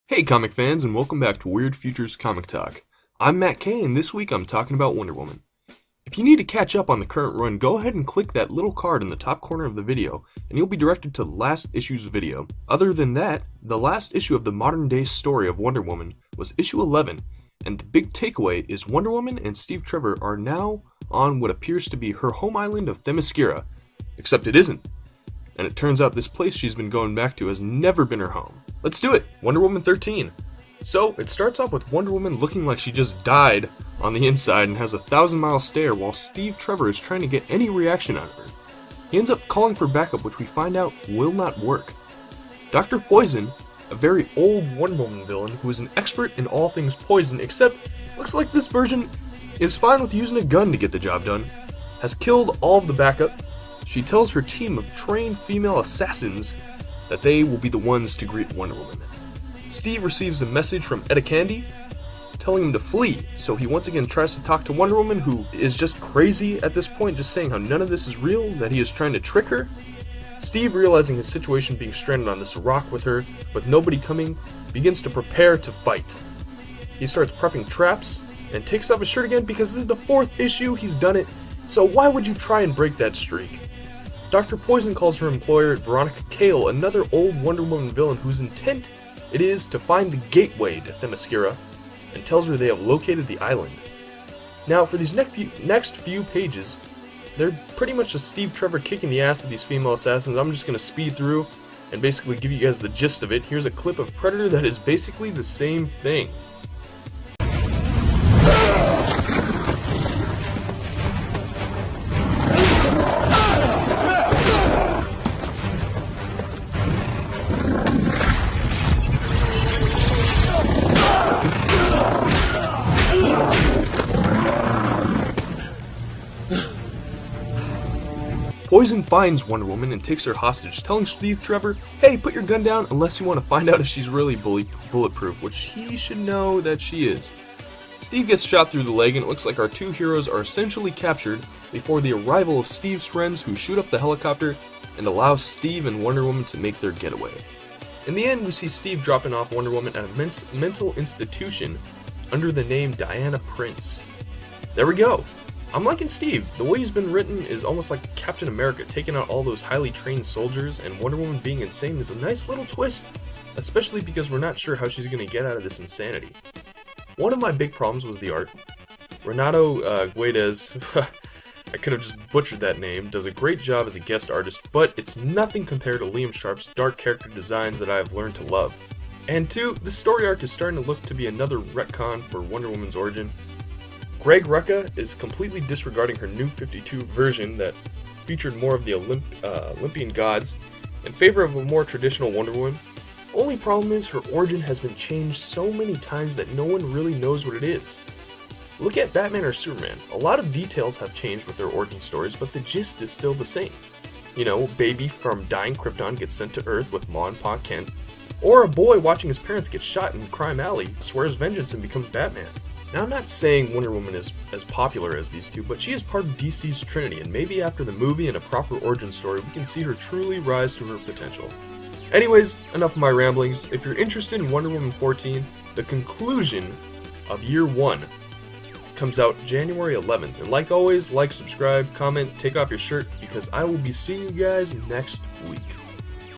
Hey comic fans, and welcome back to Weird Futures Comic Talk. I'm Matt Kay, and this week I'm talking about Wonder Woman. If you need to catch up on the current run, go ahead and click that little card in the top corner of the video, and you'll be directed to last issue's video. Other than that, the last issue of the modern day story of Wonder Woman was issue 11, and the big takeaway is Wonder Woman and Steve Trevor are now on what appears to be her home island of Themyscira, except it isn't. And it turns out this place she's been going back to has never been her home. Let's do it! Wonder Woman 13. So, it starts off with Wonder Woman looking like she just died on the inside and has a 1,000-mile stare while Steve Trevor is trying to get any reaction out of her. He ends up calling for backup, which we find out will not work. Dr. Poison, a very old Wonder Woman villain who is an expert in all things poison, except looks like this version is fine with using a gun to get the job done, has killed all of the backup. She tells her team of trained female assassins that they will be the ones to greet Wonder Woman. Steve receives a message from Etta Candy telling him to flee, so he once again tries to talk to Wonder Woman, who is just crazy at this point, just saying how none of this is real, that he is trying to trick her. Steve, realizing his situation being stranded on this rock with her, with nobody coming, begins to prepare to fight. He starts prepping traps, and takes off his shirt again because this is the 4th issue he's done it, so why would you try and break that streak? Dr. Poison calls her employer, Veronica Cale, another old Wonder Woman villain whose intent it is to find the gateway to Themyscira, and tells her they have located the island. Now, for these next few pages, they're pretty much just Steve Trevor kicking the ass of these female assassins. I'm just going to speed through and basically give you guys the gist of it. Here's a clip of Predator that is basically the same thing. Poison finds Wonder Woman and takes her hostage, telling Steve Trevor, hey, put your gun down unless you want to find out if she's really bulletproof, which he should know that she is. Steve gets shot through the leg, and it looks like our two heroes are essentially captured before the arrival of Steve's friends, who shoot up the helicopter and allow Steve and Wonder Woman to make their getaway. In the end, we see Steve dropping off Wonder Woman at a mental institution under the name Diana Prince. There we go. I'm liking Steve. The way he's been written is almost like Captain America taking out all those highly trained soldiers, and Wonder Woman being insane is a nice little twist, especially because we're not sure how she's going to get out of this insanity. One of my big problems was the art. Renato Guedes, I could have just butchered that name, does a great job as a guest artist, but it's nothing compared to Liam Sharp's dark character designs that I have learned to love. And 2, the story arc is starting to look to be another retcon for Wonder Woman's origin. Greg Rucka is completely disregarding her New 52 version that featured more of the Olympian gods in favor of a more traditional Wonder Woman. Only problem is her origin has been changed so many times that no one really knows what it is. Look at Batman or Superman. A lot of details have changed with their origin stories, but the gist is still the same. You know, baby from dying Krypton gets sent to Earth with Ma and Pa Kent, or a boy watching his parents get shot in Crime Alley swears vengeance and becomes Batman. Now, I'm not saying Wonder Woman is as popular as these two, but she is part of DC's Trinity, and maybe after the movie and a proper origin story, we can see her truly rise to her potential. Anyways, enough of my ramblings. If you're interested in Wonder Woman 14, the conclusion of Year 1 comes out January 11th. And like always, like, subscribe, comment, take off your shirt, because I will be seeing you guys next week.